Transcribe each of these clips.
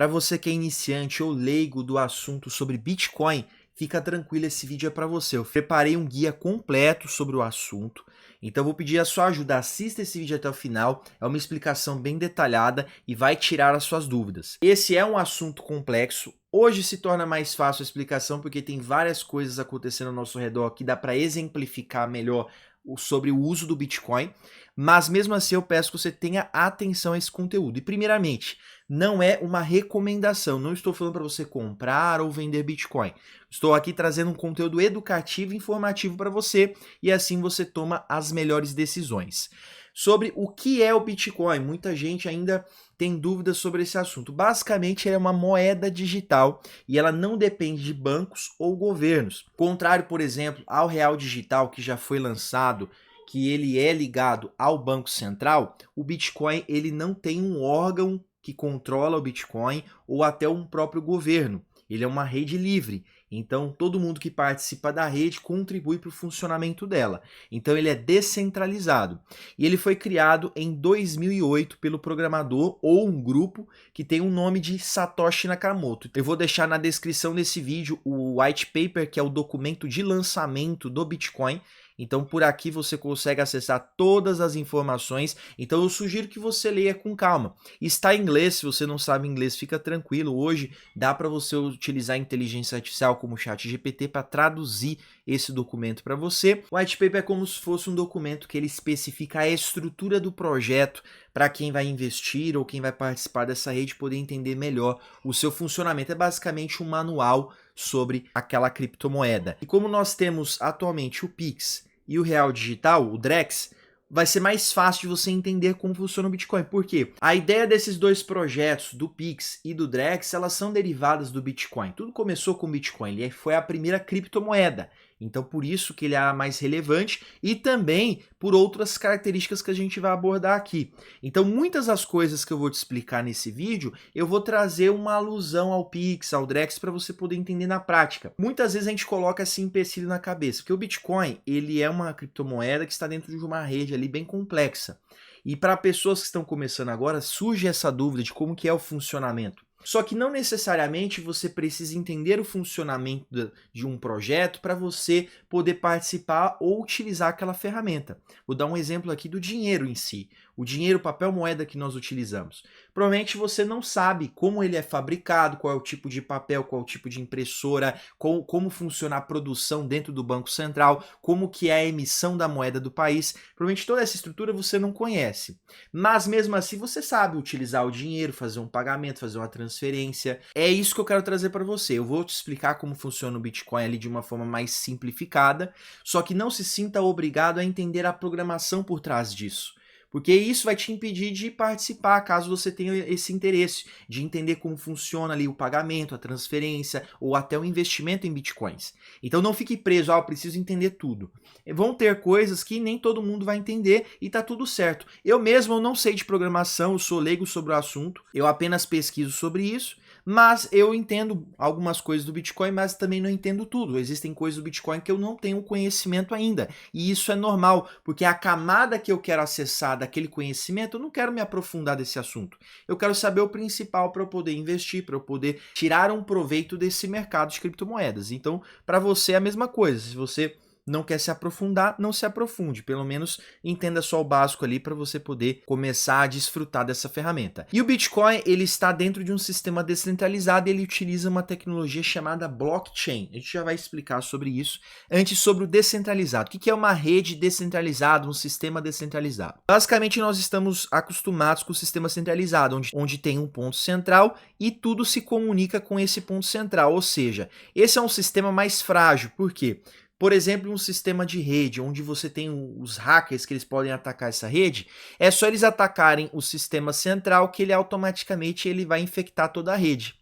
Para você que é iniciante ou leigo do assunto sobre Bitcoin, fica tranquilo, esse vídeo é para você. Eu preparei um guia completo sobre o assunto, então eu vou pedir a sua ajuda. Assista esse vídeo até o final, é uma explicação bem detalhada e vai tirar as suas dúvidas. Esse é um assunto complexo, hoje se torna mais fácil a explicação porque tem várias coisas acontecendo ao nosso redor que dá para exemplificar melhor sobre o uso do Bitcoin, mas mesmo assim eu peço que você tenha atenção a esse conteúdo. E primeiramente, não é uma recomendação, não estou falando para você comprar ou vender Bitcoin. Estou aqui trazendo um conteúdo educativo e informativo para você e assim você toma as melhores decisões. Sobre o que é o Bitcoin, muita gente ainda tem dúvidas sobre esse assunto. Basicamente, é uma moeda digital e ela não depende de bancos ou governos. Contrário, por exemplo, ao real digital que já foi lançado, que ele é ligado ao Banco Central, o Bitcoin ele não tem um órgão que controla o Bitcoin ou até um próprio governo. Ele é uma rede livre, então todo mundo que participa da rede contribui para o funcionamento dela. Então ele é descentralizado. E ele foi criado em 2008 pelo programador ou um grupo que tem o nome de Satoshi Nakamoto. Eu vou deixar na descrição desse vídeo o white paper, que é o documento de lançamento do Bitcoin. Então por aqui você consegue acessar todas as informações, então eu sugiro que você leia com calma. Está em inglês, se você não sabe inglês, fica tranquilo, hoje dá para você utilizar a inteligência artificial como o ChatGPT para traduzir esse documento para você. O white paper é como se fosse um documento que ele especifica a estrutura do projeto para quem vai investir ou quem vai participar dessa rede poder entender melhor o seu funcionamento. É basicamente um manual sobre aquela criptomoeda. E como nós temos atualmente o Pix e o real digital, o Drex, vai ser mais fácil de você entender como funciona o Bitcoin. Por quê? A ideia desses dois projetos, do Pix e do Drex, elas são derivadas do Bitcoin. Tudo começou com o Bitcoin, ele foi a primeira criptomoeda. Então por isso que ele é mais relevante e também por outras características que a gente vai abordar aqui. Então muitas das coisas que eu vou te explicar nesse vídeo, eu vou trazer uma alusão ao Pix, ao Drex, para você poder entender na prática. Muitas vezes a gente coloca esse empecilho na cabeça, porque o Bitcoin ele é uma criptomoeda que está dentro de uma rede ali bem complexa. E para pessoas que estão começando agora, surge essa dúvida de como que é o funcionamento. Só que não necessariamente você precisa entender o funcionamento de um projeto para você poder participar ou utilizar aquela ferramenta. Vou dar um exemplo aqui do dinheiro em si. O dinheiro, papel moeda que nós utilizamos. Provavelmente você não sabe como ele é fabricado, qual é o tipo de papel, qual é o tipo de impressora, como funciona a produção dentro do Banco Central, como que é a emissão da moeda do país. Provavelmente toda essa estrutura você não conhece. Mas mesmo assim você sabe utilizar o dinheiro, fazer um pagamento, fazer uma transferência. É isso que eu quero trazer para você. Eu vou te explicar como funciona o Bitcoin ali de uma forma mais simplificada, só que não se sinta obrigado a entender a programação por trás disso. Porque isso vai te impedir de participar, caso você tenha esse interesse, de entender como funciona ali o pagamento, a transferência ou até o investimento em bitcoins. Então não fique preso, eu preciso entender tudo. Vão ter coisas que nem todo mundo vai entender e tá tudo certo. Eu mesmo não sei de programação, eu sou leigo sobre o assunto, eu apenas pesquiso sobre isso, mas eu entendo algumas coisas do Bitcoin, mas também não entendo tudo. Existem coisas do Bitcoin que eu não tenho conhecimento ainda. E isso é normal, porque a camada que eu quero acessar daquele conhecimento, eu não quero me aprofundar desse assunto. Eu quero saber o principal para eu poder investir, para eu poder tirar um proveito desse mercado de criptomoedas. Então, para você é a mesma coisa. Se você não quer se aprofundar, não se aprofunde. Pelo menos entenda só o básico ali para você poder começar a desfrutar dessa ferramenta. E o Bitcoin, ele está dentro de um sistema descentralizado e ele utiliza uma tecnologia chamada blockchain. A gente já vai explicar sobre isso. Antes, sobre o descentralizado. O que é uma rede descentralizada, um sistema descentralizado? Basicamente, nós estamos acostumados com o sistema centralizado, onde tem um ponto central e tudo se comunica com esse ponto central. Ou seja, esse é um sistema mais frágil. Por quê? Por exemplo, um sistema de rede, onde você tem os hackers que eles podem atacar essa rede, é só eles atacarem o sistema central que ele automaticamente ele vai infectar toda a rede.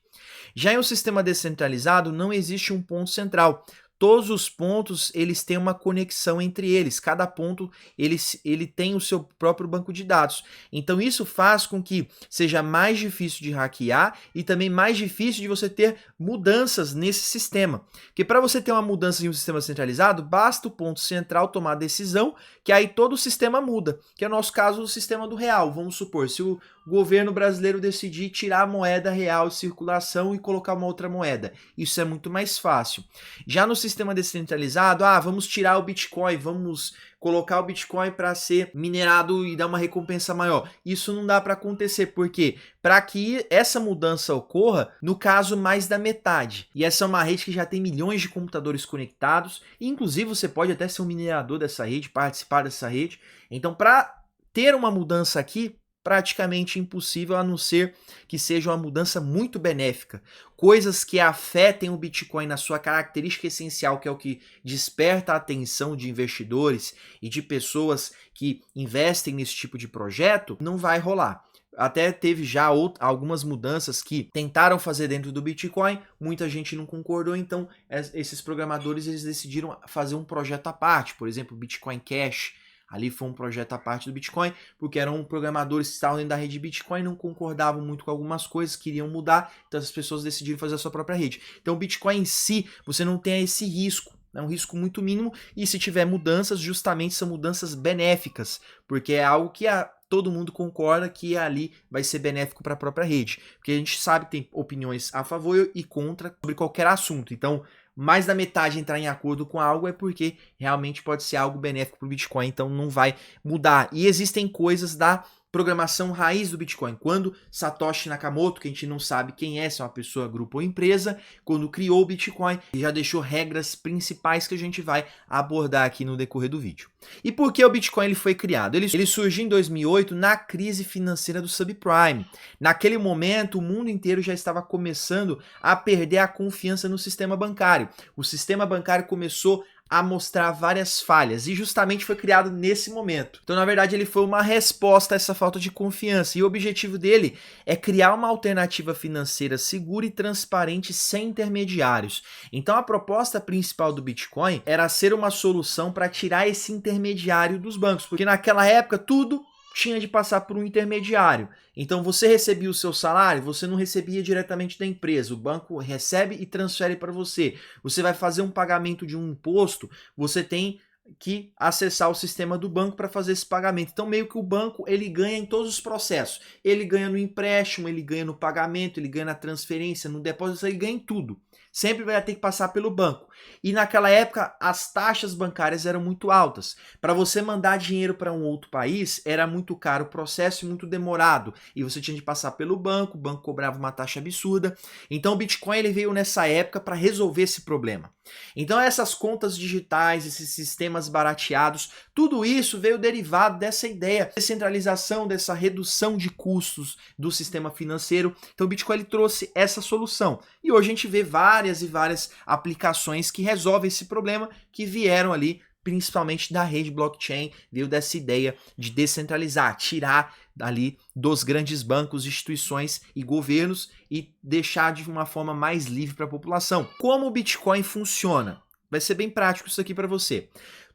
Já em um sistema descentralizado, não existe um ponto central. todos os pontos eles têm uma conexão entre eles. Cada ponto ele tem o seu próprio banco de dados. Então isso faz com que seja mais difícil de hackear e também mais difícil de você ter mudanças nesse sistema. Porque para você ter uma mudança em um sistema centralizado, basta o ponto central tomar a decisão, que aí todo o sistema muda. Que é o nosso caso do sistema do real. Vamos supor, se o governo brasileiro decidir tirar a moeda real de circulação e colocar uma outra moeda. Isso é muito mais fácil. Já no sistema descentralizado, vamos tirar o Bitcoin, vamos colocar o Bitcoin para ser minerado e dar uma recompensa maior. Isso não dá para acontecer, porque para que essa mudança ocorra, no caso, mais da metade. E essa é uma rede que já tem milhões de computadores conectados, e inclusive você pode até ser um minerador dessa rede, participar dessa rede. Então, para ter uma mudança aqui, praticamente impossível, a não ser que seja uma mudança muito benéfica. Coisas que afetem o Bitcoin na sua característica essencial, que é o que desperta a atenção de investidores e de pessoas que investem nesse tipo de projeto, não vai rolar. Até teve já algumas mudanças que tentaram fazer dentro do Bitcoin, muita gente não concordou, então esses programadores eles decidiram fazer um projeto à parte, por exemplo, o Bitcoin Cash. Ali foi um projeto à parte do Bitcoin, porque eram programadores que estavam dentro da rede Bitcoin, não concordavam muito com algumas coisas, queriam mudar, então as pessoas decidiram fazer a sua própria rede. Então o Bitcoin em si, você não tem esse risco, é um risco muito mínimo, e se tiver mudanças, justamente são mudanças benéficas, porque é algo que todo mundo concorda que ali vai ser benéfico para a própria rede, porque a gente sabe que tem opiniões a favor e contra sobre qualquer assunto, então mais da metade entrar em acordo com algo é porque realmente pode ser algo benéfico para o Bitcoin, então não vai mudar. E existem coisas da programação raiz do Bitcoin. Quando Satoshi Nakamoto, que a gente não sabe quem é, se é uma pessoa, grupo ou empresa, quando criou o Bitcoin, já deixou regras principais que a gente vai abordar aqui no decorrer do vídeo. E por que o Bitcoin ele foi criado? Ele surgiu em 2008 na crise financeira do subprime. Naquele momento, o mundo inteiro já estava começando a perder a confiança no sistema bancário. O sistema bancário começou a mostrar várias falhas e justamente foi criado nesse momento. Então, na verdade, ele foi uma resposta a essa falta de confiança e o objetivo dele é criar uma alternativa financeira segura e transparente sem intermediários. Então, a proposta principal do Bitcoin era ser uma solução para tirar esse intermediário dos bancos, porque naquela época tudo tinha de passar por um intermediário. Então você recebia o seu salário, você não recebia diretamente da empresa, o banco recebe e transfere para você. Você vai fazer um pagamento de um imposto, você tem que acessar o sistema do banco para fazer esse pagamento. Então meio que o banco ele ganha em todos os processos. Ele ganha no empréstimo, ele ganha no pagamento, ele ganha na transferência, no depósito, ele ganha em tudo. Sempre vai ter que passar pelo banco. E naquela época as taxas bancárias eram muito altas. Para você mandar dinheiro para um outro país era muito caro o processo e muito demorado. E você tinha de passar pelo banco, o banco cobrava uma taxa absurda. Então o Bitcoin ele veio nessa época para resolver esse problema. Então essas contas digitais, esses sistemas barateados, tudo isso veio derivado dessa ideia de descentralização, dessa redução de custos do sistema financeiro. Então o Bitcoin ele trouxe essa solução. E hoje a gente vê várias e várias aplicações que resolvem esse problema, que vieram ali principalmente da rede blockchain, veio dessa ideia de descentralizar, tirar ali dos grandes bancos, instituições e governos e deixar de uma forma mais livre para a população. Como o Bitcoin funciona? Vai ser bem prático isso aqui para você.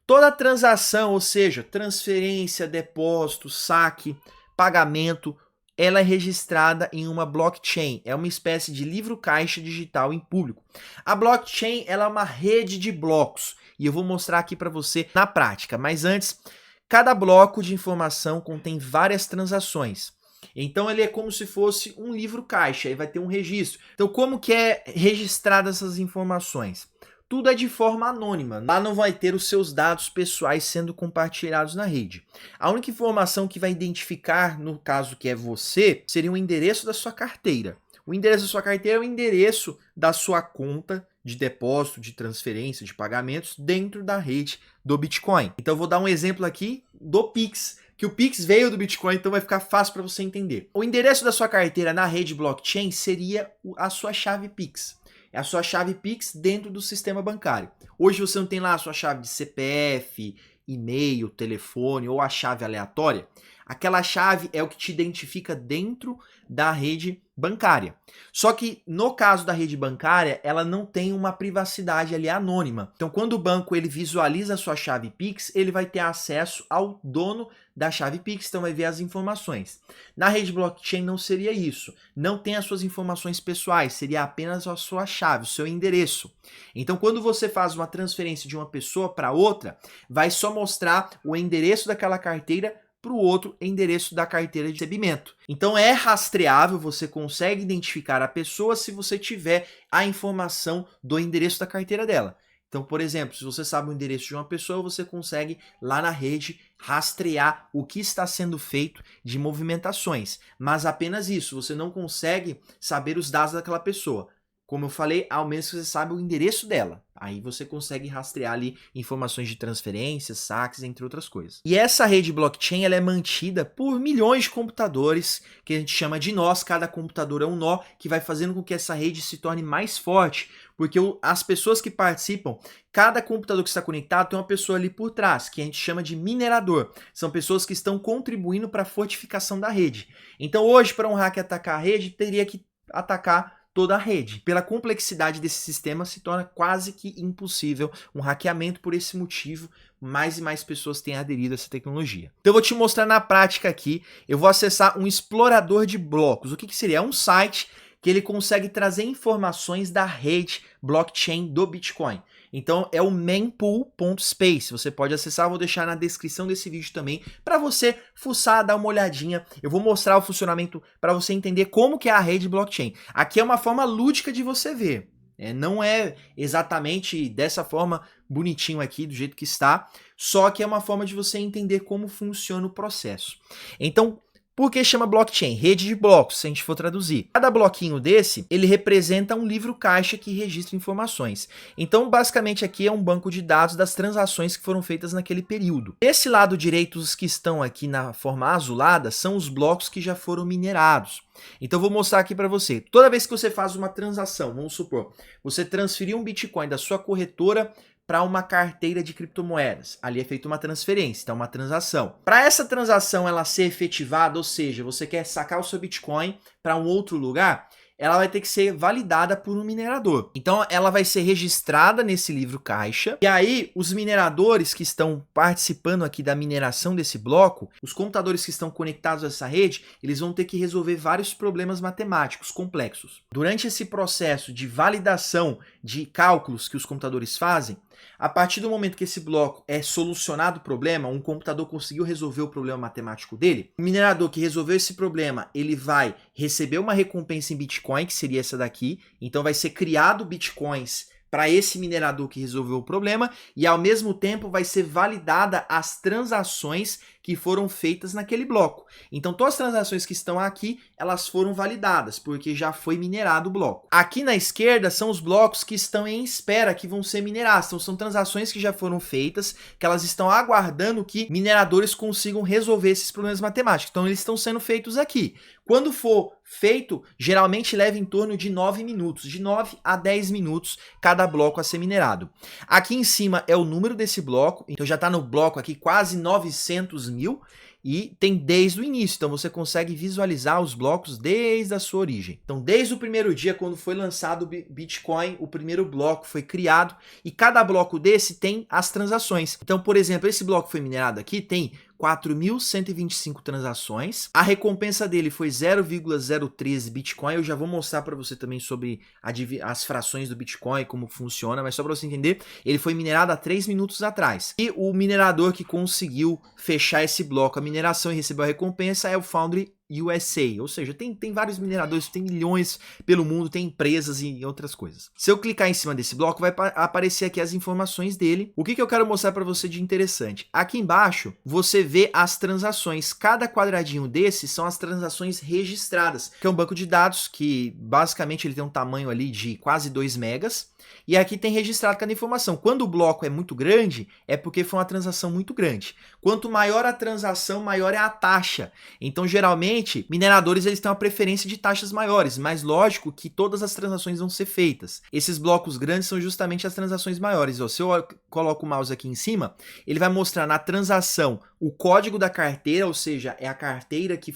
Toda transação, ou seja, transferência, depósito, saque, pagamento, ela é registrada em uma blockchain, é uma espécie de livro-caixa digital em público. A blockchain ela é uma rede de blocos e eu vou mostrar aqui para você na prática, mas antes, cada bloco de informação contém várias transações. Então ele é como se fosse um livro-caixa, aí vai ter um registro. Então como que é registradas essas informações? Tudo é de forma anônima, lá não vai ter os seus dados pessoais sendo compartilhados na rede. A única informação que vai identificar, no caso que é você, seria o endereço da sua carteira. O endereço da sua carteira é o endereço da sua conta de depósito, de transferência, de pagamentos dentro da rede do Bitcoin. Então eu vou dar um exemplo aqui do Pix, que o Pix veio do Bitcoin, então vai ficar fácil para você entender. O endereço da sua carteira na rede blockchain seria a sua chave Pix. É a sua chave Pix dentro do sistema bancário. Hoje você não tem lá a sua chave de CPF, e-mail, telefone ou a chave aleatória. Aquela chave é o que te identifica dentro da rede bancária. Só que no caso da rede bancária, ela não tem uma privacidade ali anônima. Então, quando o banco ele visualiza a sua chave Pix, ele vai ter acesso ao dono da chave Pix, então vai ver as informações. Na rede blockchain não seria isso. Não tem as suas informações pessoais, seria apenas a sua chave, o seu endereço. Então, quando você faz uma transferência de uma pessoa para outra, vai só mostrar o endereço daquela carteira para o outro endereço da carteira de recebimento. Então é rastreável, você consegue identificar a pessoa se você tiver a informação do endereço da carteira dela. Então, por exemplo, se você sabe o endereço de uma pessoa, você consegue lá na rede rastrear o que está sendo feito de movimentações. Mas apenas isso, você não consegue saber os dados daquela pessoa. Como eu falei, ao menos que você saiba o endereço dela. Aí você consegue rastrear ali informações de transferências, saques, entre outras coisas. E essa rede blockchain ela é mantida por milhões de computadores, que a gente chama de nós. Cada computador é um nó, que vai fazendo com que essa rede se torne mais forte. Porque as pessoas que participam, cada computador que está conectado tem uma pessoa ali por trás, que a gente chama de minerador. São pessoas que estão contribuindo para a fortificação da rede. Então hoje, para um hacker atacar a rede, teria que atacar toda a rede. Pela complexidade desse sistema, se torna quase que impossível um hackeamento. Por esse motivo, mais e mais pessoas têm aderido a essa tecnologia. Então eu vou te mostrar na prática aqui. Eu vou acessar um explorador de blocos. O que seria? É um site que ele consegue trazer informações da rede blockchain do Bitcoin. Então é o mempool.space. Você pode acessar, eu vou deixar na descrição desse vídeo também para você fuçar, dar uma olhadinha. Eu vou mostrar o funcionamento para você entender como que é a rede blockchain. Aqui é uma forma lúdica de você ver. Não é exatamente dessa forma bonitinho aqui, do jeito que está, só que é uma forma de você entender como funciona o processo. Então, por que chama blockchain? Rede de blocos, se a gente for traduzir. Cada bloquinho desse, ele representa um livro caixa que registra informações. Então, basicamente, aqui é um banco de dados das transações que foram feitas naquele período. Esse lado direito, os que estão aqui na forma azulada, são os blocos que já foram minerados. Então, vou mostrar aqui para você. Toda vez que você faz uma transação, vamos supor, você transferiu um Bitcoin da sua corretora para uma carteira de criptomoedas. Ali é feita uma transferência, então uma transação. Para essa transação ela ser efetivada, ou seja, você quer sacar o seu Bitcoin para um outro lugar, ela vai ter que ser validada por um minerador. Então ela vai ser registrada nesse livro caixa, e aí os mineradores que estão participando aqui da mineração desse bloco, os computadores que estão conectados a essa rede, eles vão ter que resolver vários problemas matemáticos complexos. Durante esse processo de validação de cálculos que os computadores fazem, a partir do momento que esse bloco é solucionado o problema, um computador conseguiu resolver o problema matemático dele, o minerador que resolveu esse problema, ele vai receber uma recompensa em Bitcoin, que seria essa daqui. Então vai ser criado Bitcoins para esse minerador que resolveu o problema, e ao mesmo tempo vai ser validada as transações que foram feitas naquele bloco. Então todas as transações que estão aqui, elas foram validadas, porque já foi minerado o bloco. Aqui na esquerda são os blocos que estão em espera, que vão ser minerados. Então são transações que já foram feitas, que elas estão aguardando que mineradores consigam resolver esses problemas matemáticos. Então eles estão sendo feitos aqui. Quando for feito, geralmente leva em torno de 9 minutos, de 9 a 10 minutos cada bloco a ser minerado. Aqui em cima é o número desse bloco, então já está no bloco aqui quase 900 mil, e tem desde o início, então você consegue visualizar os blocos desde a sua origem. Então desde o primeiro dia, quando foi lançado o Bitcoin, o primeiro bloco foi criado, e cada bloco desse tem as transações. Então, por exemplo, esse bloco foi minerado aqui, tem 4.125 transações. A recompensa dele foi 0,013 Bitcoin. Eu já vou mostrar para você também sobre as frações do Bitcoin, como funciona, mas só para você entender, ele foi minerado há 3 minutos atrás. E o minerador que conseguiu fechar esse bloco, a mineração e recebeu a recompensa é o Foundry USA, ou seja, tem vários mineradores, tem milhões pelo mundo, tem empresas e outras coisas. Se eu clicar em cima desse bloco, vai aparecer aqui as informações dele. O que eu quero mostrar para você de interessante? Aqui embaixo, você vê as transações. Cada quadradinho desses são as transações registradas, que é um banco de dados que, basicamente, ele tem um tamanho ali de quase 2 megas. E aqui tem registrado cada informação. Quando o bloco é muito grande, é porque foi uma transação muito grande. Quanto maior a transação, maior é a taxa. Então, geralmente, Geralmente, mineradores eles têm uma preferência de taxas maiores, mas lógico que todas as transações vão ser feitas. Esses blocos grandes são justamente as transações maiores. Ó, se eu coloco o mouse aqui em cima, ele vai mostrar na transação o código da carteira, ou seja, é a carteira que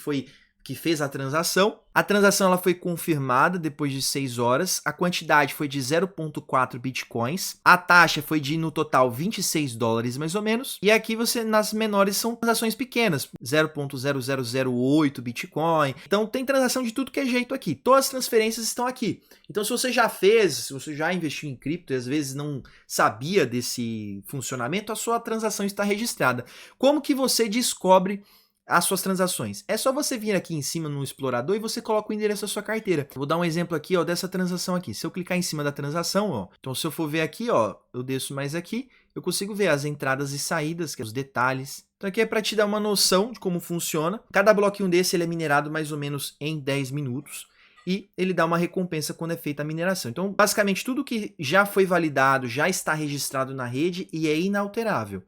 fez a transação. A transação ela foi confirmada depois de 6 horas. A quantidade foi de 0,4 bitcoins. A taxa foi de, no total, 26 dólares mais ou menos. E aqui nas menores são transações pequenas, 0,0008 bitcoin. Então tem transação de tudo que é jeito aqui. Todas as transferências estão aqui. Então se você já fez, se você já investiu em cripto e às vezes não sabia desse funcionamento, a sua transação está registrada. Como que você descobre as suas transações? É só você vir aqui em cima no explorador e você coloca o endereço da sua carteira. Vou dar um exemplo aqui, ó, dessa transação aqui. Se eu clicar em cima da transação, ó, então se eu for ver aqui, ó, eu desço mais aqui, eu consigo ver as entradas e saídas, que é os detalhes. Então aqui é para te dar uma noção de como funciona. Cada bloquinho desse ele é minerado mais ou menos em 10 minutos. E ele dá uma recompensa quando é feita a mineração. Então, basicamente, tudo que já foi validado, já está registrado na rede e é inalterável.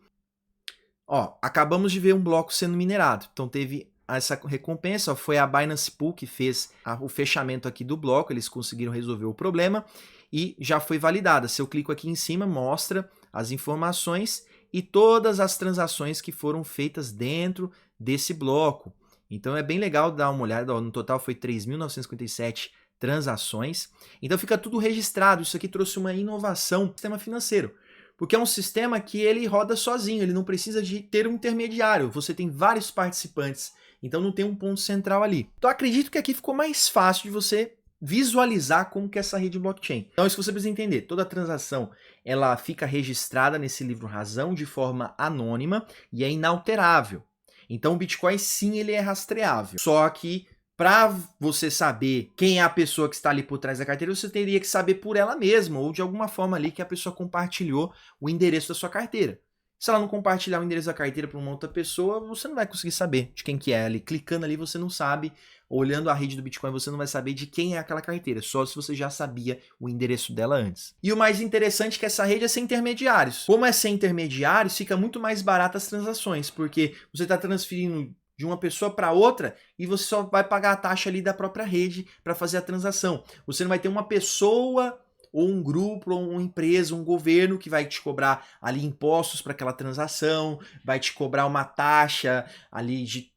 Ó, acabamos de ver um bloco sendo minerado, então teve essa recompensa, ó, foi a Binance Pool que fez o fechamento aqui do bloco, eles conseguiram resolver o problema e já foi validada. Se eu clico aqui em cima, mostra as informações e todas as transações que foram feitas dentro desse bloco. Então é bem legal dar uma olhada, ó, no total foi 3.957 transações, então fica tudo registrado. Isso aqui trouxe uma inovação no sistema financeiro. Porque é um sistema que ele roda sozinho, ele não precisa de ter um intermediário. Você tem vários participantes, então não tem um ponto central ali. Então acredito que aqui ficou mais fácil de você visualizar como que é essa rede blockchain. Então isso você precisa entender. Toda transação ela fica registrada nesse livro razão de forma anônima e é inalterável. Então o Bitcoin sim ele é rastreável. Só que para você saber quem é a pessoa que está ali por trás da carteira, você teria que saber por ela mesma, ou de alguma forma ali que a pessoa compartilhou o endereço da sua carteira. Se ela não compartilhar o endereço da carteira para uma outra pessoa, você não vai conseguir saber de quem que é ali. Clicando ali você não sabe, olhando a rede do Bitcoin você não vai saber de quem é aquela carteira, só se você já sabia o endereço dela antes. E o mais interessante é que essa rede é sem intermediários. Como é sem intermediários, fica muito mais barata as transações, porque você está transferindo de uma pessoa para outra e você só vai pagar a taxa ali da própria rede para fazer a transação. Você não vai ter uma pessoa ou um grupo, ou uma empresa, um governo que vai te cobrar ali impostos para aquela transação, vai te cobrar uma taxa ali de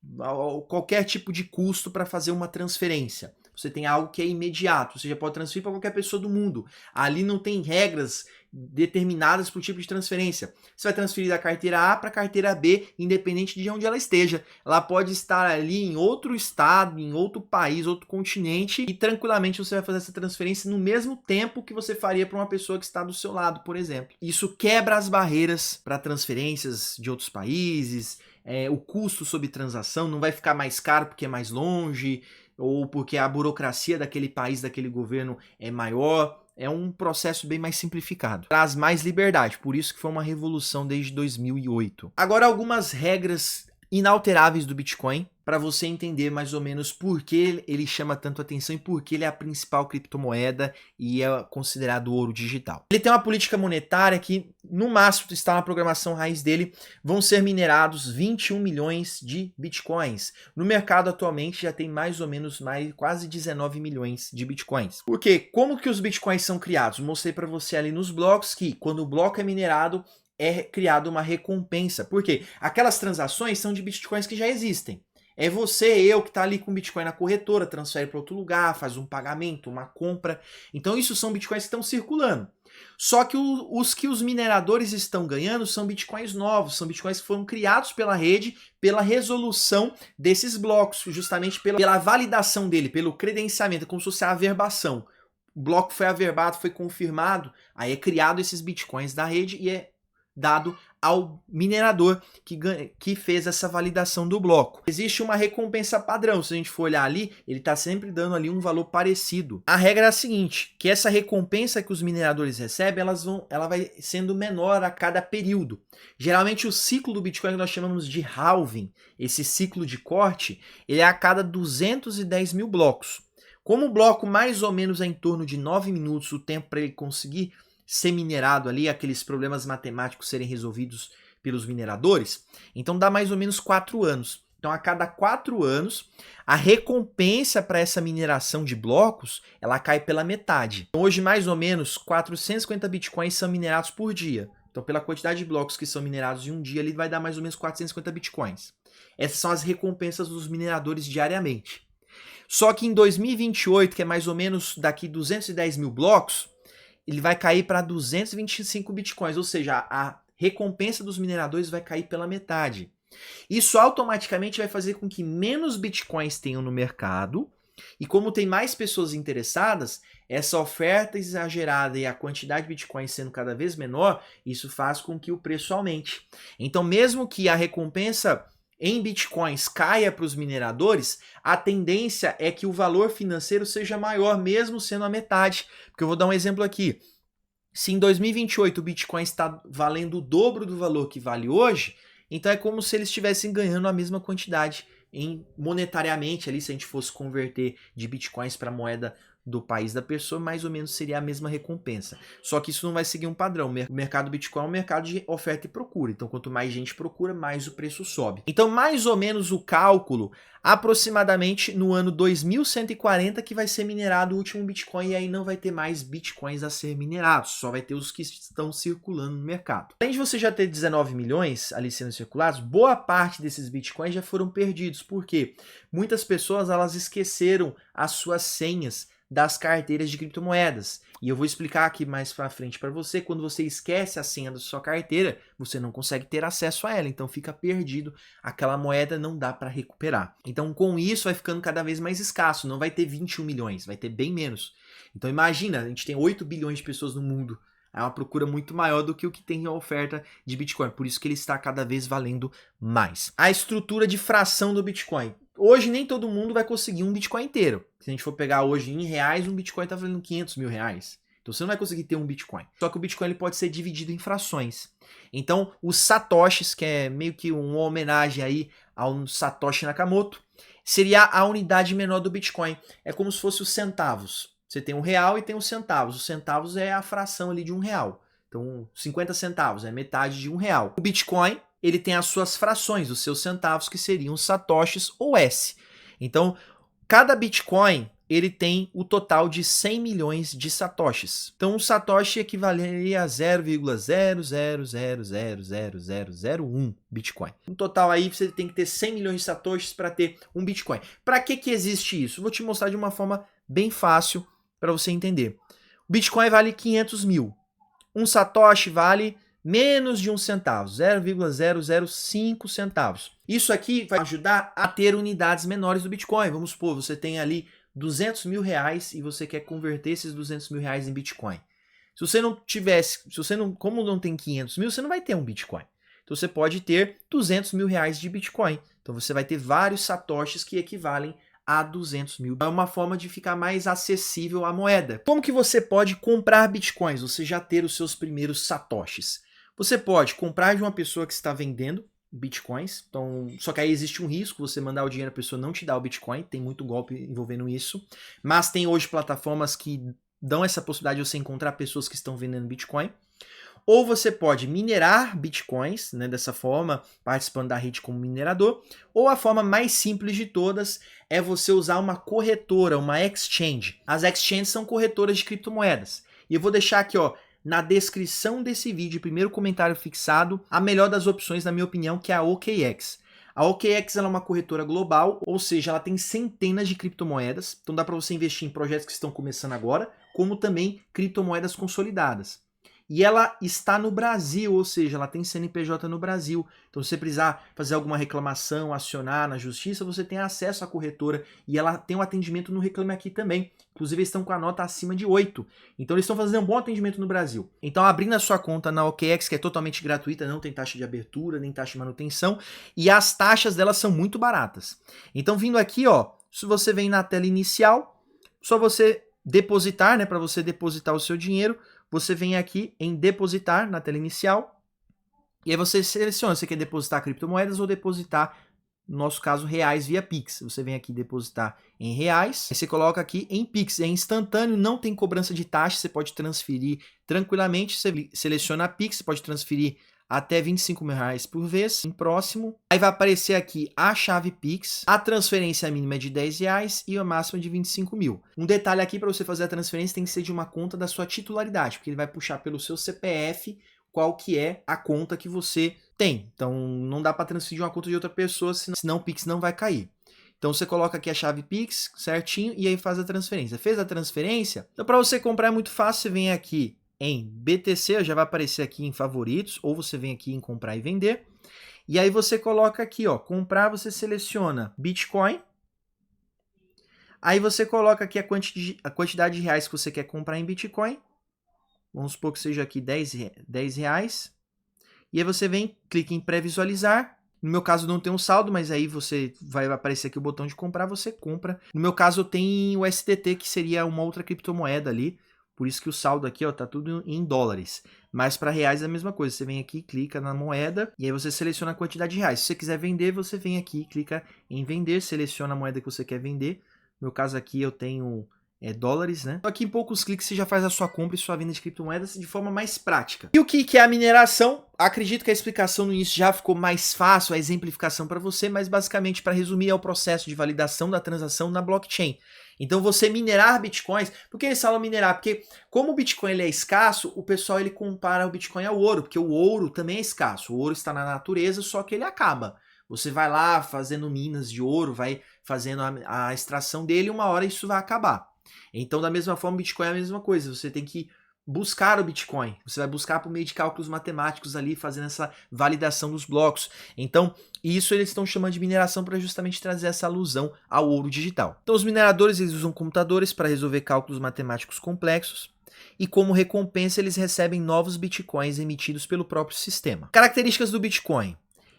qualquer tipo de custo para fazer uma transferência. Você tem algo que é imediato, você já pode transferir para qualquer pessoa do mundo. Ali não tem regras determinadas para o tipo de transferência. Você vai transferir da carteira A para a carteira B, independente de onde ela esteja. Ela pode estar ali em outro estado, em outro país, outro continente, e tranquilamente você vai fazer essa transferência no mesmo tempo que você faria para uma pessoa que está do seu lado, por exemplo. Isso quebra as barreiras para transferências de outros países, o custo sobre transação não vai ficar mais caro porque é mais longe, ou porque a burocracia daquele país, daquele governo é maior. É um processo bem mais simplificado. Traz mais liberdade, por isso que foi uma revolução desde 2008. Agora algumas regras inalteráveis do Bitcoin, para você entender mais ou menos por que ele chama tanto atenção e por que ele é a principal criptomoeda e é considerado ouro digital. Ele tem uma política monetária que, no máximo, está na programação raiz dele, vão ser minerados 21 milhões de Bitcoins. No mercado atualmente já tem mais ou menos quase 19 milhões de Bitcoins. Por quê? Como que os Bitcoins são criados? Mostrei para você ali nos blocos que, quando o bloco é minerado, é criada uma recompensa. Por quê? Aquelas transações são de Bitcoins que já existem. É você, eu, que está ali com Bitcoin na corretora, transfere para outro lugar, faz um pagamento, uma compra. Então isso são Bitcoins que estão circulando. Só que os que os mineradores estão ganhando são Bitcoins novos, são Bitcoins que foram criados pela rede, pela resolução desses blocos, justamente pela validação dele, pelo credenciamento, como se fosse a averbação. O bloco foi averbado, foi confirmado, aí é criado esses Bitcoins da rede e é dado ao minerador que fez essa validação do bloco. Existe uma recompensa padrão, se a gente for olhar ali, ele está sempre dando ali um valor parecido. A regra é a seguinte, que essa recompensa que os mineradores recebem, ela vai sendo menor a cada período. Geralmente o ciclo do Bitcoin que nós chamamos de halving, esse ciclo de corte, ele é a cada 210 mil blocos. Como o bloco mais ou menos é em torno de 9 minutos o tempo para ele conseguir ser minerado ali, aqueles problemas matemáticos serem resolvidos pelos mineradores, então dá mais ou menos 4 anos. Então, a cada 4 anos, a recompensa para essa mineração de blocos, ela cai pela metade. Então, hoje, mais ou menos, 450 bitcoins são minerados por dia. Então, pela quantidade de blocos que são minerados em um dia, ele vai dar mais ou menos 450 bitcoins. Essas são as recompensas dos mineradores diariamente. Só que em 2028, que é mais ou menos daqui 210 mil blocos, ele vai cair para 225 bitcoins, ou seja, a recompensa dos mineradores vai cair pela metade. Isso automaticamente vai fazer com que menos bitcoins tenham no mercado, e como tem mais pessoas interessadas, essa oferta exagerada e a quantidade de bitcoins sendo cada vez menor, isso faz com que o preço aumente. Então, mesmo que a recompensa em bitcoins caia para os mineradores, a tendência é que o valor financeiro seja maior, mesmo sendo a metade. Porque eu vou dar um exemplo aqui. Se em 2028 o Bitcoin está valendo o dobro do valor que vale hoje, então é como se eles estivessem ganhando a mesma quantidade monetariamente ali, se a gente fosse converter de bitcoins para moeda do país da pessoa, mais ou menos seria a mesma recompensa. Só que isso não vai seguir um padrão. O mercado Bitcoin é um mercado de oferta e procura. Então, quanto mais gente procura, mais o preço sobe. Então, mais ou menos o cálculo, aproximadamente no ano 2140 que vai ser minerado o último Bitcoin, e aí não vai ter mais Bitcoins a ser minerados, só vai ter os que estão circulando no mercado. Além de você já ter 19 milhões ali sendo circulados, boa parte desses Bitcoins já foram perdidos. Por quê? Muitas pessoas elas esqueceram as suas senhas das carteiras de criptomoedas. E eu vou explicar aqui mais para frente para você, quando você esquece a senha da sua carteira, você não consegue ter acesso a ela, então fica perdido, aquela moeda não dá para recuperar. Então com isso vai ficando cada vez mais escasso, não vai ter 21 milhões, vai ter bem menos. Então imagina, a gente tem 8 bilhões de pessoas no mundo, é uma procura muito maior do que o que tem a oferta de Bitcoin, por isso que ele está cada vez valendo mais. A estrutura de fração do Bitcoin. Hoje nem todo mundo vai conseguir um Bitcoin inteiro. Se a gente for pegar hoje em reais, um Bitcoin está valendo 500 mil reais. Então você não vai conseguir ter um Bitcoin. Só que o Bitcoin ele pode ser dividido em frações. Então os satoshis, que é meio que uma homenagem aí ao Satoshi Nakamoto, seria a unidade menor do Bitcoin. É como se fosse os centavos. Você tem R$1 e tem os centavos. Os centavos é a fração ali de R$1. Então 50 centavos é metade de R$1. O Bitcoin ele tem as suas frações, os seus centavos, que seriam satoshis ou S. Então, cada Bitcoin ele tem o total de 100 milhões de satoshis. Então, um satoshi equivaleria a 0,000000001 Bitcoin. No total aí você tem que ter 100 milhões de satoshis para ter um Bitcoin. Para que existe isso? Vou te mostrar de uma forma bem fácil para você entender. O Bitcoin vale 500 mil. Um satoshi vale menos de 1 centavo, 0,005 centavos. Isso aqui vai ajudar a ter unidades menores do Bitcoin. Vamos supor, você tem ali 200 mil reais e você quer converter esses 200 mil reais em Bitcoin. Se você não tivesse, como não tem 500 mil, você não vai ter um Bitcoin. Então você pode ter 200 mil reais de Bitcoin. Então você vai ter vários satoshis que equivalem a 200 mil. É uma forma de ficar mais acessível a moeda. Como que você pode comprar Bitcoins? Você já ter os seus primeiros satoshis. Você pode comprar de uma pessoa que está vendendo Bitcoins, então, só que aí existe um risco, você mandar o dinheiro a pessoa não te dá o Bitcoin, tem muito golpe envolvendo isso, mas tem hoje plataformas que dão essa possibilidade de você encontrar pessoas que estão vendendo Bitcoin. Ou você pode minerar Bitcoins, né, dessa forma, participando da rede como minerador, ou a forma mais simples de todas é você usar uma corretora, uma exchange. As exchanges são corretoras de criptomoedas. E eu vou deixar aqui, ó, na descrição desse vídeo, primeiro comentário fixado, a melhor das opções, na minha opinião, que é a OKX. A OKX ela é uma corretora global, ou seja, ela tem centenas de criptomoedas, então dá para você investir em projetos que estão começando agora, como também criptomoedas consolidadas. E ela está no Brasil, ou seja, ela tem CNPJ no Brasil. Então, se você precisar fazer alguma reclamação, acionar na justiça, você tem acesso à corretora e ela tem um atendimento no Reclame Aqui também. Inclusive, eles estão com a nota acima de 8. Então, eles estão fazendo um bom atendimento no Brasil. Então, abrindo a sua conta na OKX, que é totalmente gratuita, não tem taxa de abertura, nem taxa de manutenção, e as taxas delas são muito baratas. Então, vindo aqui, ó, se você vem na tela inicial, só você depositar, né, para você depositar o seu dinheiro, você vem aqui em depositar na tela inicial e aí você seleciona se você quer depositar criptomoedas ou depositar, no nosso caso, reais via Pix. Você vem aqui depositar em reais, aí você coloca aqui em Pix. É instantâneo, não tem cobrança de taxa, você pode transferir tranquilamente. Você seleciona a Pix, você pode transferir até R$ 25.000 por vez, em próximo. Aí vai aparecer aqui a chave Pix, a transferência mínima é de R$ 10 e a máxima de 25 mil. Um detalhe aqui, para você fazer a transferência tem que ser de uma conta da sua titularidade, porque ele vai puxar pelo seu CPF qual que é a conta que você tem. Então não dá para transferir de uma conta de outra pessoa, senão o Pix não vai cair. Então você coloca aqui a chave Pix certinho e aí faz a transferência. Fez a transferência? Então para você comprar é muito fácil, você vem aqui em BTC, já vai aparecer aqui em favoritos, ou você vem aqui em comprar e vender. E aí você coloca aqui, ó, comprar, você seleciona Bitcoin. Aí você coloca aqui a quantidade de reais que você quer comprar em Bitcoin. Vamos supor que seja aqui 10 reais. E aí você vem, clica em pré-visualizar. No meu caso não tem um saldo, mas aí você vai aparecer aqui o botão de comprar, você compra. No meu caso tem o STT, que seria uma outra criptomoeda ali. Por isso que o saldo aqui, ó, tá tudo em dólares. Mas para reais é a mesma coisa. Você vem aqui, clica na moeda e aí você seleciona a quantidade de reais. Se você quiser vender, você vem aqui, clica em vender, seleciona a moeda que você quer vender. No meu caso aqui eu tenho dólares, né? Aqui em poucos cliques você já faz a sua compra e sua venda de criptomoedas de forma mais prática. E o que é a mineração? Acredito que a explicação no início já ficou mais fácil, a exemplificação para você, mas basicamente, para resumir, é o processo de validação da transação na blockchain. Então você minerar bitcoins, por que eles falam minerar? Porque como o Bitcoin ele é escasso, o pessoal ele compara o Bitcoin ao ouro, porque o ouro também é escasso, o ouro está na natureza, só que ele acaba. Você vai lá fazendo minas de ouro, vai fazendo a extração dele e uma hora isso vai acabar. Então, da mesma forma, o Bitcoin é a mesma coisa. Você tem que buscar o Bitcoin. Você vai buscar por meio de cálculos matemáticos ali, fazendo essa validação dos blocos. Então, isso eles estão chamando de mineração para justamente trazer essa alusão ao ouro digital. Então, os mineradores eles usam computadores para resolver cálculos matemáticos complexos. E como recompensa, eles recebem novos Bitcoins emitidos pelo próprio sistema. Características do Bitcoin.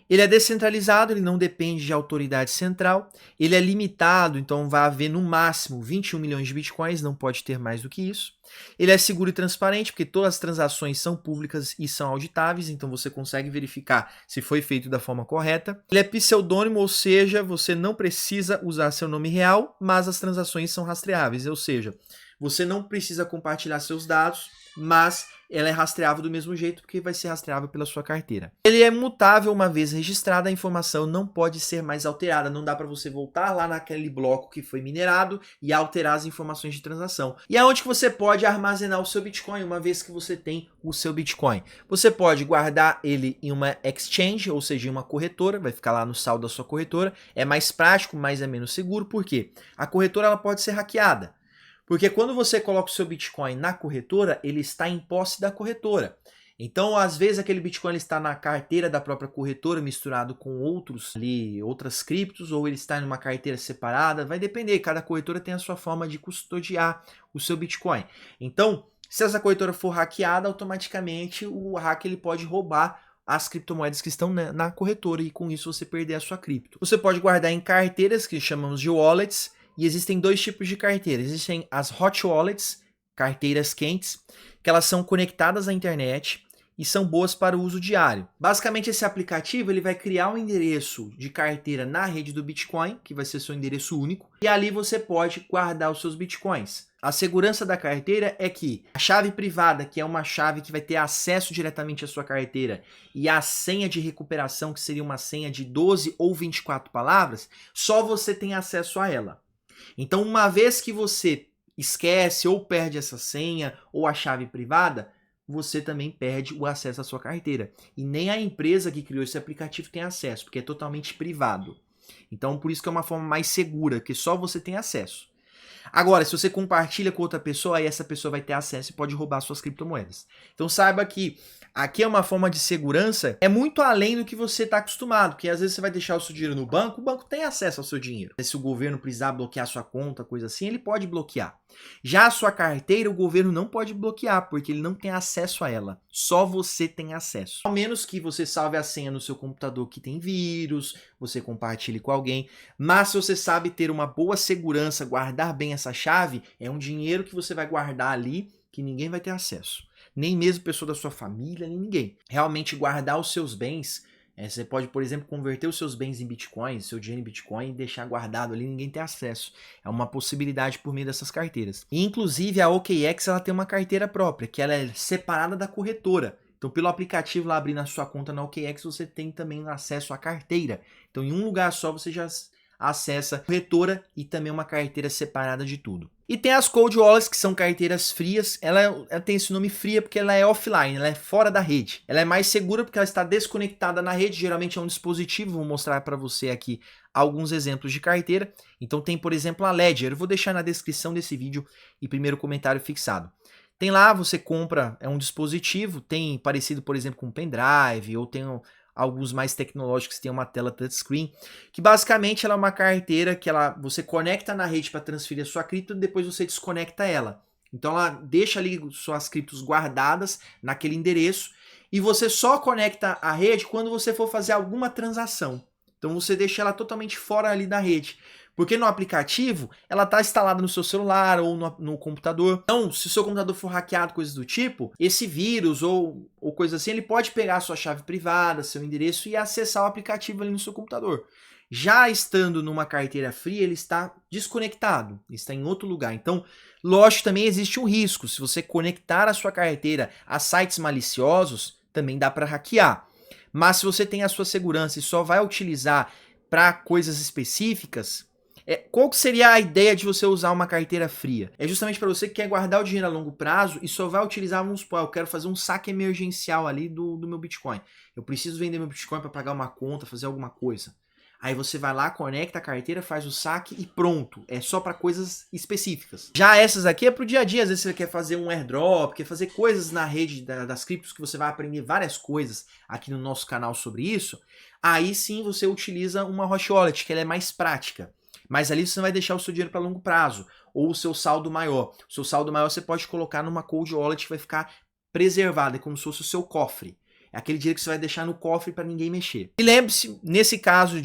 Ele é descentralizado, ele não depende de autoridade central, ele é limitado, então vai haver no máximo 21 milhões de bitcoins, não pode ter mais do que isso. Ele é seguro e transparente, porque todas as transações são públicas e são auditáveis, então você consegue verificar se foi feito da forma correta. Ele é pseudônimo, ou seja, você não precisa usar seu nome real, mas as transações são rastreáveis, ou seja, você não precisa compartilhar seus dados, mas ela é rastreável do mesmo jeito, porque vai ser rastreável pela sua carteira. Ele é mutável, uma vez registrada, a informação não pode ser mais alterada. Não dá para você voltar lá naquele bloco que foi minerado e alterar as informações de transação. E aonde que você pode armazenar o seu Bitcoin, uma vez que você tem o seu Bitcoin? Você pode guardar ele em uma exchange, ou seja, em uma corretora, vai ficar lá no saldo da sua corretora. É mais prático, mas é menos seguro. Por quê? A corretora ela pode ser hackeada. Porque quando você coloca o seu Bitcoin na corretora, ele está em posse da corretora. Então, às vezes, aquele Bitcoin ele está na carteira da própria corretora, misturado com outras criptos, ou ele está em uma carteira separada, vai depender, cada corretora tem a sua forma de custodiar o seu Bitcoin. Então, se essa corretora for hackeada, automaticamente o hacker ele pode roubar as criptomoedas que estão na corretora e com isso você perder a sua cripto. Você pode guardar em carteiras que chamamos de wallets. E existem dois tipos de carteiras. Existem as hot wallets, carteiras quentes, que elas são conectadas à internet e são boas para o uso diário. Basicamente, esse aplicativo ele vai criar um endereço de carteira na rede do Bitcoin, que vai ser seu endereço único, e ali você pode guardar os seus Bitcoins. A segurança da carteira é que a chave privada, que é uma chave que vai ter acesso diretamente à sua carteira, e a senha de recuperação, que seria uma senha de 12 ou 24 palavras, só você tem acesso a ela. Então, uma vez que você esquece ou perde essa senha ou a chave privada, você também perde o acesso à sua carteira. E nem a empresa que criou esse aplicativo tem acesso, porque é totalmente privado. Então, por isso que é uma forma mais segura, que só você tem acesso. Agora, se você compartilha com outra pessoa, aí essa pessoa vai ter acesso e pode roubar suas criptomoedas. Então saiba que aqui é uma forma de segurança, é muito além do que você está acostumado, porque às vezes você vai deixar o seu dinheiro no banco, o banco tem acesso ao seu dinheiro. Se o governo precisar bloquear sua conta, coisa assim, ele pode bloquear. Já a sua carteira, o governo não pode bloquear, porque ele não tem acesso a ela. Só você tem acesso. Ao menos que você salve a senha no seu computador que tem vírus, você compartilhe com alguém. Mas se você sabe ter uma boa segurança, guardar bem essa chave, é um dinheiro que você vai guardar ali que ninguém vai ter acesso. Nem mesmo pessoa da sua família, nem ninguém. Realmente guardar os seus bens. Você pode, por exemplo, converter os seus bens em Bitcoin, seu dinheiro em Bitcoin e deixar guardado ali, ninguém tem acesso. É uma possibilidade por meio dessas carteiras. E, inclusive, a OKEx ela tem uma carteira própria, que ela é separada da corretora. Então, pelo aplicativo lá abrindo a sua conta na OKEx, você tem também acesso à carteira. Então, em um lugar só você já acessa a corretora e também uma carteira separada de tudo. E tem as cold wallets, que são carteiras frias. Ela tem esse nome fria porque ela é offline, ela é fora da rede. Ela é mais segura porque ela está desconectada na rede, geralmente é um dispositivo. Vou mostrar para você aqui alguns exemplos de carteira. Então tem, por exemplo, a Ledger. Eu vou deixar na descrição desse vídeo e primeiro comentário fixado. Tem lá, você compra, é um dispositivo, tem parecido, por exemplo, com um pendrive, ou tem alguns mais tecnológicos que tem uma tela touchscreen, que basicamente ela é uma carteira que você conecta na rede para transferir a sua cripto e depois você desconecta ela. Então ela deixa ali suas criptos guardadas naquele endereço e você só conecta a rede quando você for fazer alguma transação. Então você deixa ela totalmente fora ali da rede. Porque no aplicativo, ela está instalada no seu celular ou no computador. Então, se o seu computador for hackeado, coisas do tipo, esse vírus ou coisa assim, ele pode pegar a sua chave privada, seu endereço e acessar o aplicativo ali no seu computador. Já estando numa carteira fria, ele está desconectado, ele está em outro lugar. Então, lógico, também existe um risco. Se você conectar a sua carteira a sites maliciosos, também dá para hackear. Mas se você tem a sua segurança e só vai utilizar para coisas específicas, qual que seria a ideia de você usar uma carteira fria? É justamente para você que quer guardar o dinheiro a longo prazo e só vai utilizar, vamos supor, eu quero fazer um saque emergencial ali do meu Bitcoin. Eu preciso vender meu Bitcoin para pagar uma conta, fazer alguma coisa. Aí você vai lá, conecta a carteira, faz o saque e pronto. É só para coisas específicas. Já essas aqui é para o dia a dia. Às vezes você quer fazer um airdrop, quer fazer coisas na rede das criptos que você vai aprender várias coisas aqui no nosso canal sobre isso. Aí sim você utiliza uma hot wallet, que ela é mais prática. Mas ali você vai deixar o seu dinheiro para longo prazo, ou o seu saldo maior. O seu saldo maior você pode colocar numa cold wallet que vai ficar preservada, é como se fosse o seu cofre. É aquele dinheiro que você vai deixar no cofre para ninguém mexer. E lembre-se, nesse caso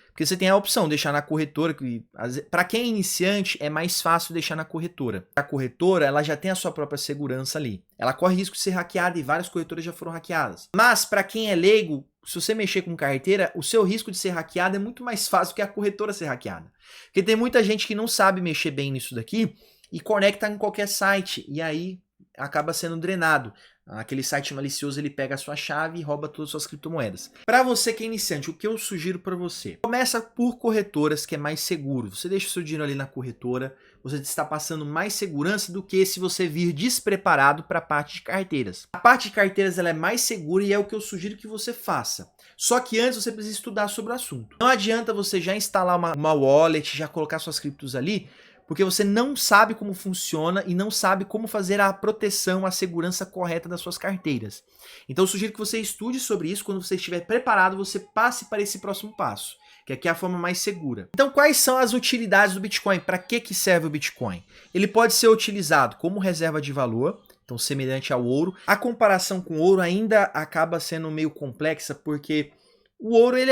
porque você tem a opção de deixar na corretora, que para quem é iniciante é mais fácil deixar na corretora. A corretora, ela já tem a sua própria segurança ali. Ela corre risco de ser hackeada e várias corretoras já foram hackeadas. Mas para quem é leigo, se você mexer com carteira, o seu risco de ser hackeado é muito mais fácil que a corretora ser hackeada. Porque tem muita gente que não sabe mexer bem nisso daqui e conecta em qualquer site e aí acaba sendo drenado. Aquele site malicioso, ele pega a sua chave e rouba todas as suas criptomoedas. Para você que é iniciante, o que eu sugiro para você? Começa por corretoras, que é mais seguro. Você deixa o seu dinheiro ali na corretora, você está passando mais segurança do que se você vir despreparado para a parte de carteiras. A parte de carteiras ela é mais segura e é o que eu sugiro que você faça. Só que antes você precisa estudar sobre o assunto. Não adianta você já instalar uma wallet, já colocar suas criptos ali, porque você não sabe como funciona e não sabe como fazer a proteção, a segurança correta das suas carteiras. Então eu sugiro que você estude sobre isso. Quando você estiver preparado, você passe para esse próximo passo, que aqui é a forma mais segura. Então quais são as utilidades do Bitcoin? Para que serve o Bitcoin? Ele pode ser utilizado como reserva de valor, então semelhante ao ouro. A comparação com o ouro ainda acaba sendo meio complexa, porque o ouro ele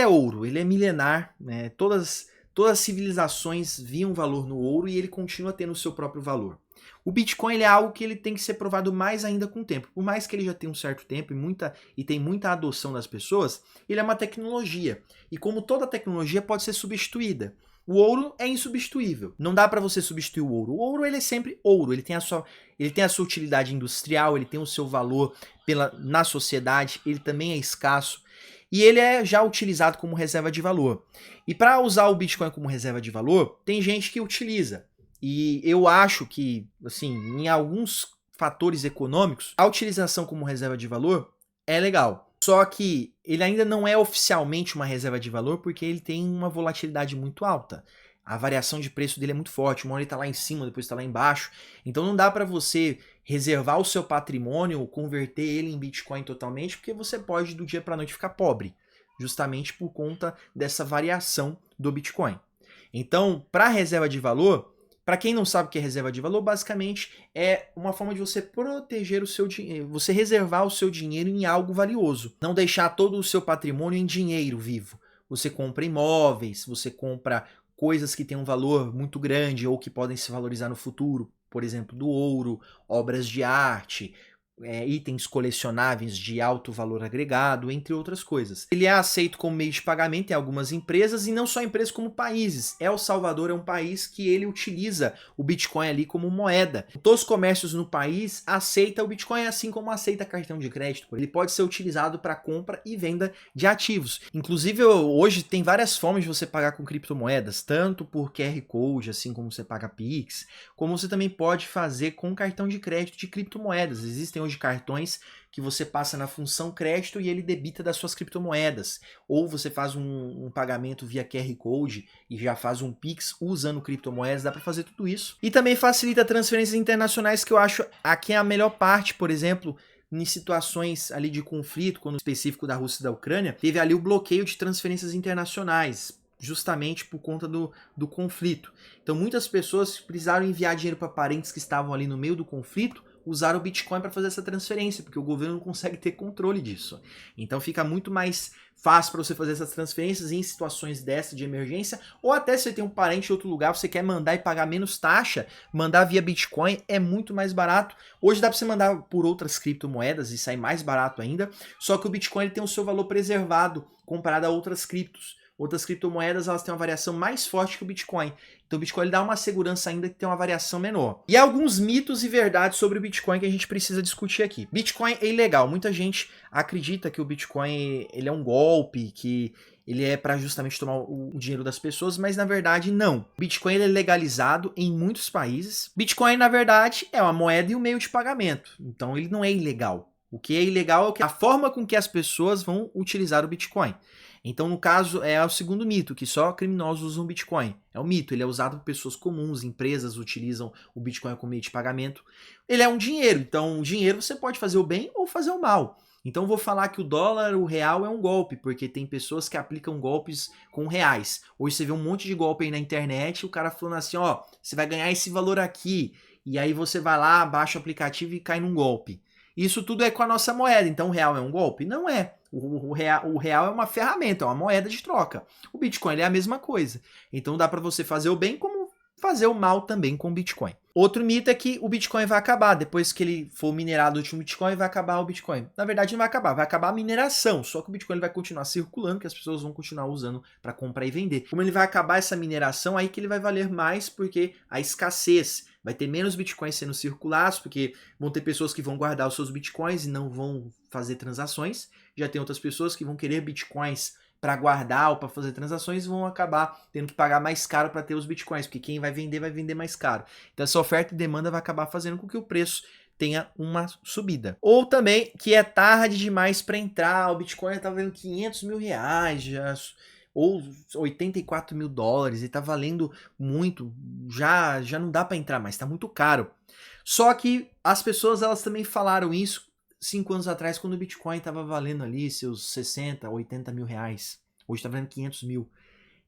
é milenar, né? Todas as civilizações viam valor no ouro e ele continua tendo o seu próprio valor. O Bitcoin ele é algo que ele tem que ser provado mais ainda com o tempo. Por mais que ele já tenha um certo tempo e tem muita adoção das pessoas, ele é uma tecnologia. E como toda tecnologia pode ser substituída. O ouro é insubstituível. Não dá para você substituir o ouro. O ouro ele é sempre ouro. Ele tem a sua utilidade industrial, ele tem o seu valor na sociedade, ele também é escasso. E ele é já utilizado como reserva de valor. E para usar o Bitcoin como reserva de valor, tem gente que utiliza. E eu acho que, assim, em alguns fatores econômicos, a utilização como reserva de valor é legal. Só que ele ainda não é oficialmente uma reserva de valor porque ele tem uma volatilidade muito alta. A variação de preço dele é muito forte. Uma hora ele está lá em cima, depois está lá embaixo. Então não dá para você reservar o seu patrimônio ou converter ele em Bitcoin totalmente, porque você pode do dia para a noite ficar pobre, justamente por conta dessa variação do Bitcoin. Então, para reserva de valor, para quem não sabe o que é reserva de valor, basicamente é uma forma de você proteger o seu dinheiro, você reservar o seu dinheiro em algo valioso, não deixar todo o seu patrimônio em dinheiro vivo. Você compra imóveis, você compra coisas que têm um valor muito grande ou que podem se valorizar no futuro, por exemplo, do ouro, obras de arte, itens colecionáveis de alto valor agregado, entre outras coisas. Ele é aceito como meio de pagamento em algumas empresas, e não só empresas como países. El Salvador é um país que ele utiliza o Bitcoin ali como moeda. Todos os comércios no país aceitam o Bitcoin, assim como aceita cartão de crédito. Ele pode ser utilizado para compra e venda de ativos. Inclusive, hoje tem várias formas de você pagar com criptomoedas, tanto por QR Code, assim como você paga Pix, como você também pode fazer com cartão de crédito de criptomoedas. Existem hoje cartões que você passa na função crédito e ele debita das suas criptomoedas. Ou você faz um pagamento via QR Code e já faz um Pix usando criptomoedas, dá para fazer tudo isso. E também facilita transferências internacionais, que eu acho aqui a melhor parte. Por exemplo, em situações ali de conflito, quando específico da Rússia e da Ucrânia, teve ali o bloqueio de transferências internacionais, justamente por conta do conflito. Então muitas pessoas precisaram enviar dinheiro para parentes que estavam ali no meio do conflito, usaram o Bitcoin para fazer essa transferência, porque o governo não consegue ter controle disso. Então fica muito mais fácil para você fazer essas transferências em situações dessa de emergência, ou até se você tem um parente em outro lugar, você quer mandar e pagar menos taxa, mandar via Bitcoin é muito mais barato. Hoje dá para você mandar por outras criptomoedas e sair mais barato ainda, só que o Bitcoin ele tem o seu valor preservado comparado a outras criptos. Outras criptomoedas, elas têm uma variação mais forte que o Bitcoin. Então o Bitcoin ele dá uma segurança ainda que tem uma variação menor. E há alguns mitos e verdades sobre o Bitcoin que a gente precisa discutir aqui. Bitcoin é ilegal. Muita gente acredita que o Bitcoin ele é um golpe, que ele é para justamente tomar o dinheiro das pessoas, mas na verdade não. O Bitcoin ele é legalizado em muitos países. Bitcoin, na verdade, é uma moeda e um meio de pagamento. Então ele não é ilegal. O que é ilegal é a forma com que as pessoas vão utilizar o Bitcoin. Então, no caso, é o segundo mito, que só criminosos usam Bitcoin. É um mito, ele é usado por pessoas comuns, empresas utilizam o Bitcoin como meio de pagamento. Ele é um dinheiro, então o dinheiro você pode fazer o bem ou fazer o mal. Então vou falar que o dólar, o real é um golpe, porque tem pessoas que aplicam golpes com reais. Hoje você vê um monte de golpe aí na internet, o cara falando assim, ó, você vai ganhar esse valor aqui, e aí você vai lá, baixa o aplicativo e cai num golpe. Isso tudo é com a nossa moeda, então o real é um golpe? Não é. O real é uma ferramenta, é uma moeda de troca. O Bitcoin é a mesma coisa. Então dá para você fazer o bem como fazer o mal também com o Bitcoin. Outro mito é que o Bitcoin vai acabar. Depois que ele for minerado o último Bitcoin, vai acabar o Bitcoin. Na verdade, não vai acabar a mineração. Só que o Bitcoin vai continuar circulando, que as pessoas vão continuar usando para comprar e vender. Como ele vai acabar essa mineração, aí que ele vai valer mais, porque a escassez. Vai ter menos bitcoins sendo circulados, porque vão ter pessoas que vão guardar os seus bitcoins e não vão fazer transações. Já tem outras pessoas que vão querer bitcoins para guardar ou para fazer transações e vão acabar tendo que pagar mais caro para ter os bitcoins, porque quem vai vender mais caro. Então essa oferta e demanda vai acabar fazendo com que o preço tenha uma subida. Ou também que é tarde demais para entrar, o Bitcoin está valendo 500 mil reais, já, ou 84 mil dólares, e está valendo muito, já não dá para entrar mais, está muito caro. Só que as pessoas elas também falaram isso 5 anos atrás, quando o Bitcoin estava valendo ali seus 60, 80 mil reais. Hoje está valendo 500 mil.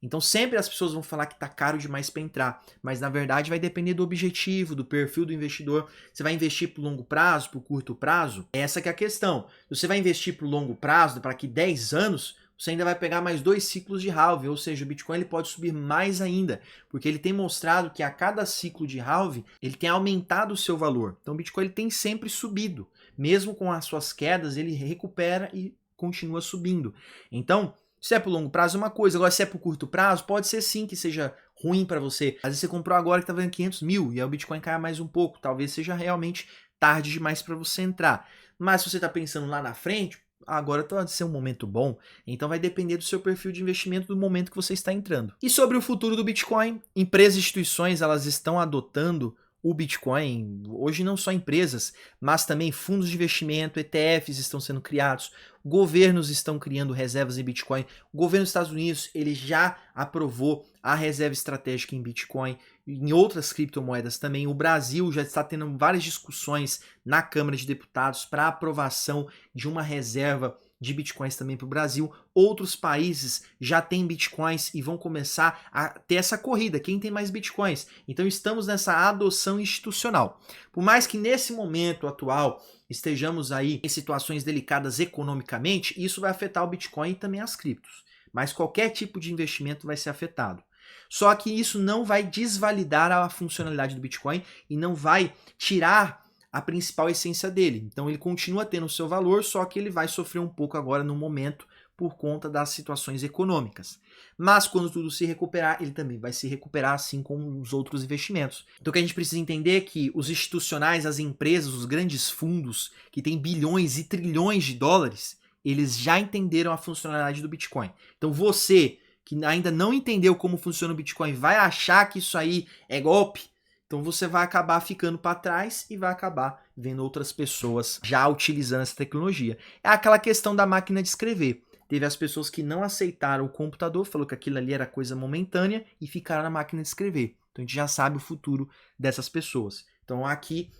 Então sempre as pessoas vão falar que está caro demais para entrar, mas na verdade vai depender do objetivo, do perfil do investidor. Você vai investir para o longo prazo, para o curto prazo? Essa que é a questão. Se você vai investir para o longo prazo, para aqui 10 anos, você ainda vai pegar mais 2 ciclos de halving, ou seja, o Bitcoin ele pode subir mais ainda, porque ele tem mostrado que a cada ciclo de halving, ele tem aumentado o seu valor. Então o Bitcoin ele tem sempre subido. Mesmo com as suas quedas, ele recupera e continua subindo. Então, se é para o longo prazo é uma coisa, agora se é para o curto prazo, pode ser sim que seja ruim para você. Às vezes você comprou agora que está valendo 500 mil e aí o Bitcoin cai mais um pouco, talvez seja realmente tarde demais para você entrar. Mas se você está pensando lá na frente, agora pode ser um momento bom, então vai depender do seu perfil de investimento do momento que você está entrando. E sobre o futuro do Bitcoin, empresas e instituições elas estão adotando o Bitcoin, hoje não só empresas, mas também fundos de investimento, ETFs estão sendo criados, governos estão criando reservas em Bitcoin. O governo dos Estados Unidos ele já aprovou a reserva estratégica em Bitcoin, em outras criptomoedas também. O Brasil já está tendo várias discussões na Câmara de Deputados para aprovação de uma reserva de bitcoins também para o Brasil. Outros países já têm bitcoins e vão começar a ter essa corrida, quem tem mais bitcoins. Então estamos nessa adoção institucional. Por mais que nesse momento atual estejamos aí em situações delicadas economicamente, isso vai afetar o Bitcoin e também as criptos. Mas qualquer tipo de investimento vai ser afetado. Só que isso não vai desvalidar a funcionalidade do Bitcoin e não vai tirar a principal essência dele. Então ele continua tendo o seu valor, só que ele vai sofrer um pouco agora no momento por conta das situações econômicas. Mas quando tudo se recuperar, ele também vai se recuperar assim como os outros investimentos. Então o que a gente precisa entender é que os institucionais, as empresas, os grandes fundos que têm bilhões e trilhões de dólares, eles já entenderam a funcionalidade do Bitcoin. Então você que ainda não entendeu como funciona o Bitcoin vai achar que isso aí é golpe, então você vai acabar ficando para trás e vai acabar vendo outras pessoas já utilizando essa tecnologia. É aquela questão da máquina de escrever. Teve as pessoas que não aceitaram o computador, falou que aquilo ali era coisa momentânea e ficaram na máquina de escrever. Então a gente já sabe o futuro dessas pessoas. Então aqui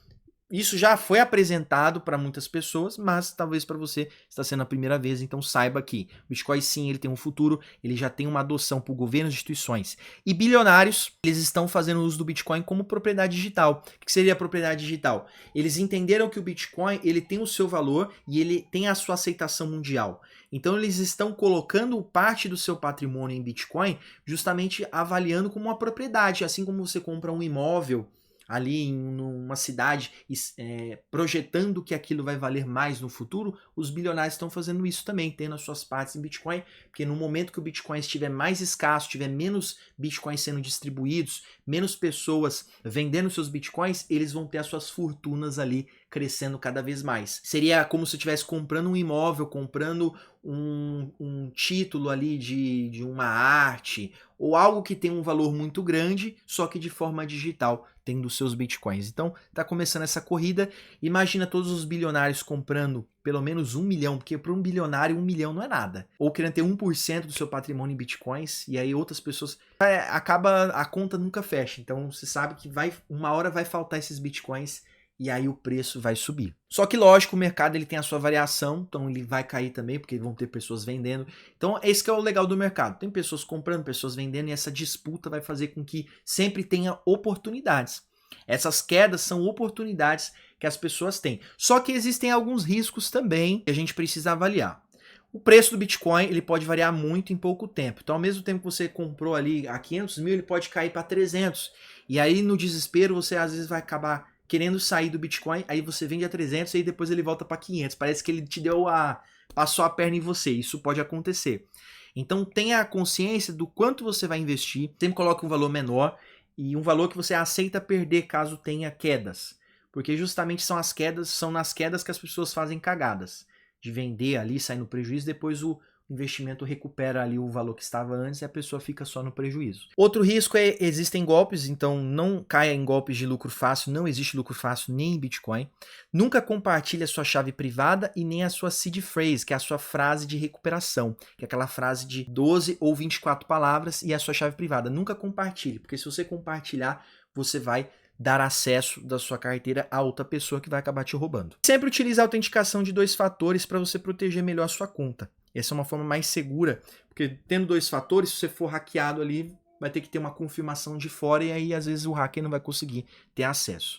isso já foi apresentado para muitas pessoas, mas talvez para você está sendo a primeira vez, então saiba que o Bitcoin sim, ele tem um futuro, ele já tem uma adoção por governos e instituições. E bilionários, eles estão fazendo uso do Bitcoin como propriedade digital. O que seria a propriedade digital? Eles entenderam que o Bitcoin, ele tem o seu valor e ele tem a sua aceitação mundial. Então eles estão colocando parte do seu patrimônio em Bitcoin, justamente avaliando como uma propriedade, assim como você compra um imóvel ali em uma cidade, projetando que aquilo vai valer mais no futuro, os bilionários estão fazendo isso também, tendo as suas partes em Bitcoin, porque no momento que o Bitcoin estiver mais escasso, tiver menos Bitcoins sendo distribuídos, menos pessoas vendendo seus Bitcoins, eles vão ter as suas fortunas ali crescendo cada vez mais. Seria como se eu estivesse comprando um imóvel, comprando um título ali de uma arte, ou algo que tem um valor muito grande, só que de forma digital, tendo seus bitcoins. Então, tá começando essa corrida. Imagina todos os bilionários comprando pelo menos 1 milhão, porque para um bilionário 1 milhão não é nada. Ou querendo ter 1% do seu patrimônio em bitcoins, e aí outras pessoas... acaba, a conta nunca fecha. Então, você sabe que uma hora vai faltar esses bitcoins, e aí o preço vai subir. Só que lógico, o mercado ele tem a sua variação, então ele vai cair também, porque vão ter pessoas vendendo. Então esse que é o legal do mercado. Tem pessoas comprando, pessoas vendendo, e essa disputa vai fazer com que sempre tenha oportunidades. Essas quedas são oportunidades que as pessoas têm. Só que existem alguns riscos também que a gente precisa avaliar. O preço do Bitcoin ele pode variar muito em pouco tempo. Então, ao mesmo tempo que você comprou ali a 500 mil, ele pode cair para 300. E aí, no desespero, você às vezes vai acabar querendo sair do Bitcoin, aí você vende a 300 e aí depois ele volta para 500. Parece que ele te deu passou a perna em você. Isso pode acontecer. Então tenha a consciência do quanto você vai investir. Sempre coloque um valor menor e um valor que você aceita perder caso tenha quedas. Porque justamente são nas quedas que as pessoas fazem cagadas. De vender ali, sair no prejuízo, depois o investimento recupera ali o valor que estava antes e a pessoa fica só no prejuízo. Outro risco existem golpes, então não caia em golpes de lucro fácil, não existe lucro fácil nem em Bitcoin. Nunca compartilhe a sua chave privada e nem a sua seed phrase, que é a sua frase de recuperação, que é aquela frase de 12 ou 24 palavras e a sua chave privada. Nunca compartilhe, porque se você compartilhar, você vai dar acesso da sua carteira a outra pessoa que vai acabar te roubando. Sempre utilize a autenticação de 2 fatores para você proteger melhor a sua conta. Essa é uma forma mais segura, porque tendo 2 fatores, se você for hackeado ali, vai ter que ter uma confirmação de fora e aí às vezes o hacker não vai conseguir ter acesso.